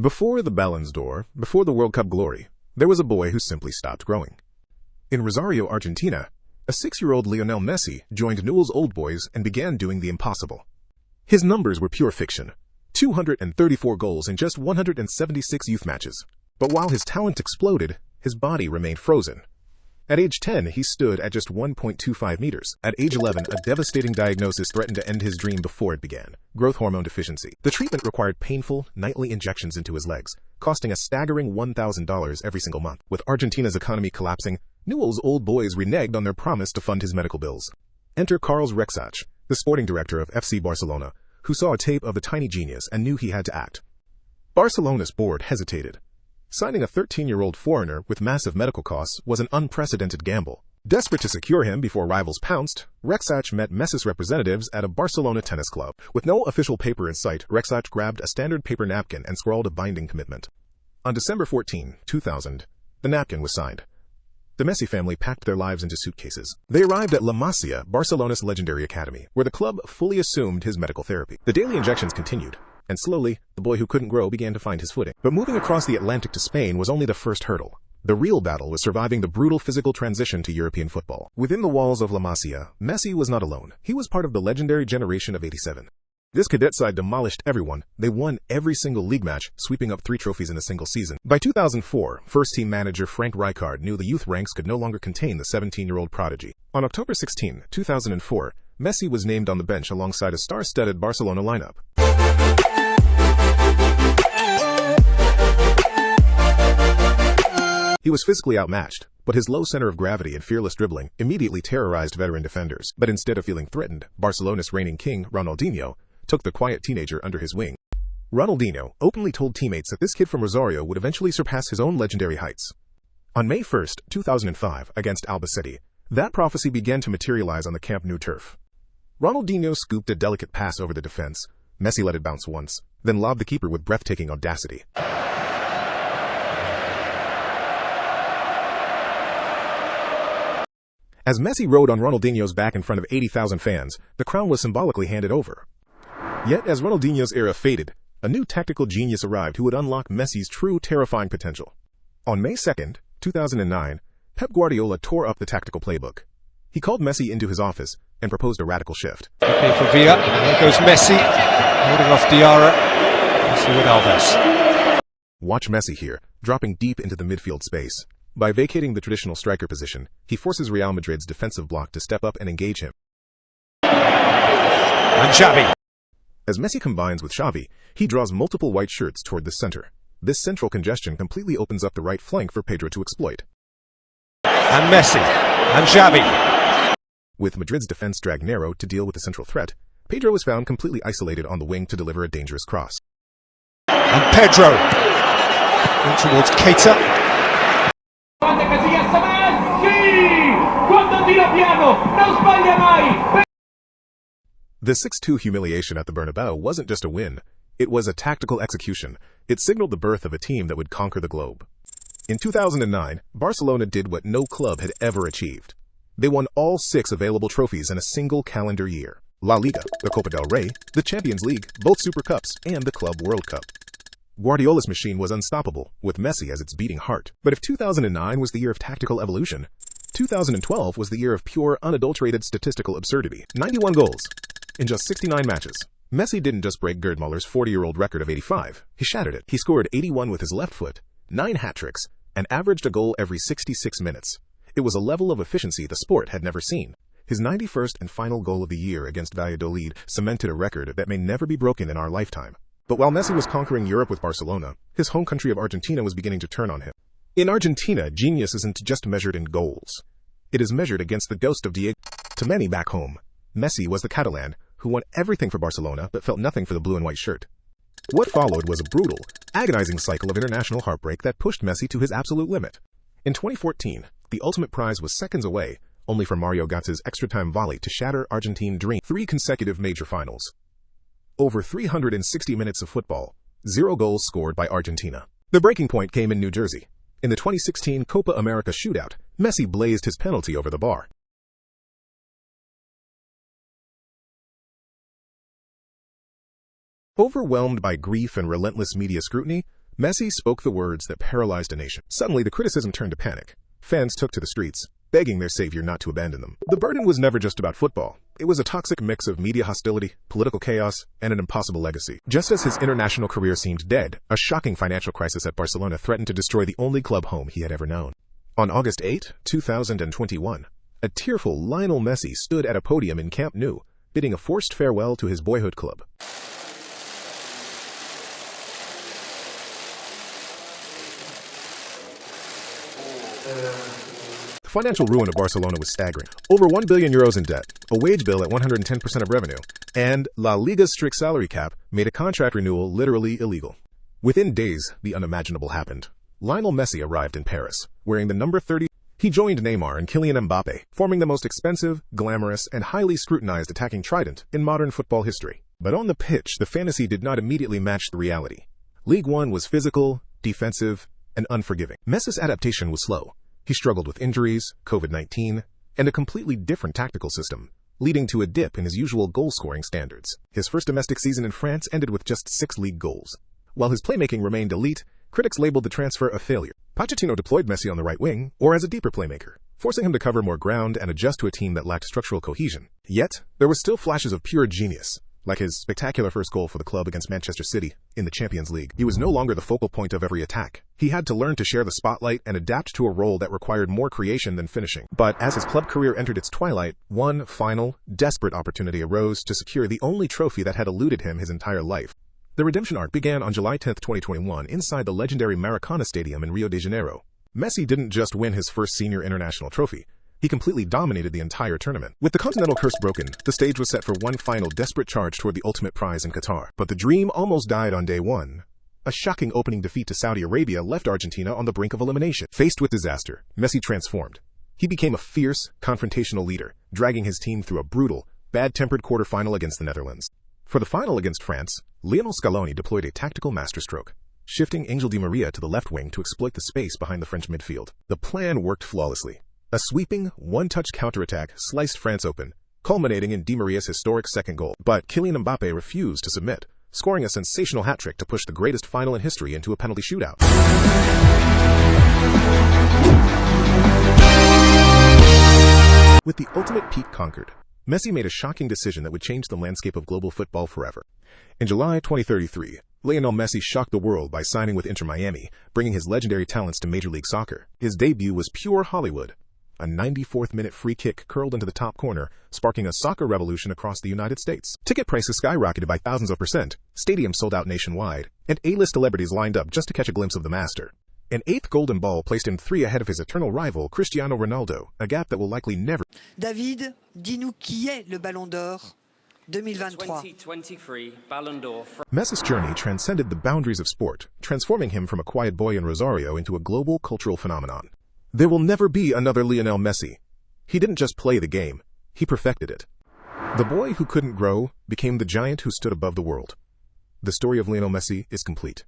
Before the Ballons d'Or, before the World Cup glory, there was a boy who simply stopped growing. In Rosario, Argentina, a 6-year-old Lionel Messi joined Newell's Old Boys and began doing the impossible. His numbers were pure fiction: 234 goals in just 176 youth matches. But while his talent exploded, his body remained frozen. At age 10, he stood at just 1.25 meters. At age 11, a devastating diagnosis threatened to end his dream before it began: growth hormone deficiency. The treatment required painful, nightly injections into his legs, costing a staggering $1,000 every single month. With Argentina's economy collapsing, Newell's Old Boys reneged on their promise to fund his medical bills. Enter Carlos Rexach, the sporting director of FC Barcelona, who saw a tape of the tiny genius and knew he had to act. Barcelona's board hesitated. Signing a 13-year-old foreigner with massive medical costs was an unprecedented gamble. Desperate to secure him before rivals pounced, Rexach met Messi's representatives at a Barcelona tennis club. With no official paper in sight, Rexach grabbed a standard paper napkin and scrawled a binding commitment. On December 14, 2000, the napkin was signed. The Messi family packed their lives into suitcases. They arrived at La Masia, Barcelona's legendary academy, where the club fully assumed his medical therapy. The daily injections continued, and slowly, the boy who couldn't grow began to find his footing. But moving across the Atlantic to Spain was only the first hurdle. The real battle was surviving the brutal physical transition to European football. Within the walls of La Masia, Messi was not alone. He was part of the legendary generation of '87. This cadet side demolished everyone. They won every single league match, sweeping up 3 trophies in a single season. By 2004, first-team manager Frank Rijkaard knew the youth ranks could no longer contain the 17-year-old prodigy. On October 16, 2004, Messi was named on the bench alongside a star-studded Barcelona lineup. He was physically outmatched, but his low center of gravity and fearless dribbling immediately terrorized veteran defenders. But instead of feeling threatened, Barcelona's reigning king, Ronaldinho, took the quiet teenager under his wing. Ronaldinho openly told teammates that this kid from Rosario would eventually surpass his own legendary heights. On May 1, 2005, against Albacete, that prophecy began to materialize on the Camp Nou turf. Ronaldinho scooped a delicate pass over the defense. Messi let it bounce once, then lobbed the keeper with breathtaking audacity. As Messi rode on Ronaldinho's back in front of 80,000 fans, the crown was symbolically handed over. Yet as Ronaldinho's era faded, a new tactical genius arrived who would unlock Messi's true terrifying potential. On May 2, 2009, Pep Guardiola tore up the tactical playbook. He called Messi into his office and proposed a radical shift. Okay for Villa, there goes Messi, holding off Diarra. Messi with Alves. Watch Messi here, dropping deep into the midfield space. By vacating the traditional striker position, he forces Real Madrid's defensive block to step up and engage him. And Xavi. As Messi combines with Xavi, he draws multiple white shirts toward the center. This central congestion completely opens up the right flank for Pedro to exploit. And Messi. And Xavi. With Madrid's defense dragged narrow to deal with the central threat, Pedro was found completely isolated on the wing to deliver a dangerous cross. And Pedro. In towards Keita. The 6-2 humiliation at the Bernabeu wasn't just a win, it was a tactical execution. It signaled the birth of a team that would conquer the globe. In 2009, Barcelona did what no club had ever achieved. They won all 6 available trophies in a single calendar year: La Liga, the Copa del Rey, the Champions League, both Super Cups, and the Club World Cup. Guardiola's machine was unstoppable, with Messi as its beating heart. But if 2009 was the year of tactical evolution, 2012 was the year of pure, unadulterated statistical absurdity. 91 goals in just 69 matches. Messi didn't just break Gerd Muller's 40-year-old record of 85. He shattered it. He scored 81 with his left foot, 9 hat-tricks, and averaged a goal every 66 minutes. It was a level of efficiency the sport had never seen. His 91st and final goal of the year against Valladolid cemented a record that may never be broken in our lifetime. But while Messi was conquering Europe with Barcelona, his home country of Argentina was beginning to turn on him. In Argentina, genius isn't just measured in goals. It is measured against the ghost of Diego. To many back home, Messi was the Catalan who won everything for Barcelona but felt nothing for the blue and white shirt. What followed was a brutal, agonizing cycle of international heartbreak that pushed Messi to his absolute limit. In 2014, the ultimate prize was seconds away, only for Mario Götze's extra-time volley to shatter Argentine dream. 3 consecutive major finals. Over 360 minutes of football, 0 goals scored by Argentina. The breaking point came in New Jersey. In the 2016 Copa America shootout, Messi blazed his penalty over the bar. Overwhelmed by grief and relentless media scrutiny, Messi spoke the words that paralyzed a nation. Suddenly, the criticism turned to panic. Fans took to the streets, begging their savior not to abandon them. The burden was never just about football. It was a toxic mix of media hostility, political chaos, and an impossible legacy. Just as his international career seemed dead, a shocking financial crisis at Barcelona threatened to destroy the only club home he had ever known. On August 8, 2021, a tearful Lionel Messi stood at a podium in Camp Nou, bidding a forced farewell to his boyhood club. The financial ruin of Barcelona was staggering. Over €1 billion in debt, a wage bill at 110% of revenue, and La Liga's strict salary cap made a contract renewal literally illegal. Within days, the unimaginable happened. Lionel Messi arrived in Paris, wearing the number 30. He joined Neymar and Kylian Mbappe, forming the most expensive, glamorous, and highly scrutinized attacking trident in modern football history. But on the pitch, the fantasy did not immediately match the reality. Ligue 1 was physical, defensive, and unforgiving. Messi's adaptation was slow. He struggled with injuries, COVID-19, and a completely different tactical system, leading to a dip in his usual goal-scoring standards. His first domestic season in France ended with just 6 league goals. While his playmaking remained elite, critics labeled the transfer a failure. Pochettino deployed Messi on the right wing, or as a deeper playmaker, forcing him to cover more ground and adjust to a team that lacked structural cohesion. Yet, there were still flashes of pure genius, like his spectacular first goal for the club against Manchester City in the Champions League. He was no longer the focal point of every attack. He had to learn to share the spotlight and adapt to a role that required more creation than finishing. But as his club career entered its twilight, one final, desperate opportunity arose to secure the only trophy that had eluded him his entire life. The redemption arc began on July 10, 2021, inside the legendary Maracana Stadium in Rio de Janeiro. Messi didn't just win his first senior international trophy. He completely dominated the entire tournament. With the continental curse broken, the stage was set for one final desperate charge toward the ultimate prize in Qatar. But the dream almost died on day one. A shocking opening defeat to Saudi Arabia left Argentina on the brink of elimination. Faced with disaster, Messi transformed. He became a fierce, confrontational leader, dragging his team through a brutal, bad-tempered quarterfinal against the Netherlands. For the final against France, Lionel Scaloni deployed a tactical masterstroke, shifting Angel Di Maria to the left wing to exploit the space behind the French midfield. The plan worked flawlessly. A sweeping, one-touch counterattack sliced France open, culminating in Di Maria's historic second goal. But Kylian Mbappe refused to submit, scoring a sensational hat-trick to push the greatest final in history into a penalty shootout. With the ultimate peak conquered, Messi made a shocking decision that would change the landscape of global football forever. In July 2033, Lionel Messi shocked the world by signing with Inter Miami, bringing his legendary talents to Major League Soccer. His debut was pure Hollywood. A 94th-minute free kick curled into the top corner, sparking a soccer revolution across the United States. Ticket prices skyrocketed by thousands of %, stadiums sold out nationwide, and A-list celebrities lined up just to catch a glimpse of the master. An 8th golden ball placed him 3 ahead of his eternal rival, Cristiano Ronaldo, a gap that will likely never... David, dis-nous qui est le Ballon d'Or 2023. 2023 Ballon d'Or. Messi's journey transcended the boundaries of sport, transforming him from a quiet boy in Rosario into a global cultural phenomenon. There will never be another Lionel Messi. He didn't just play the game, he perfected it. The boy who couldn't grow became the giant who stood above the world. The story of Lionel Messi is complete.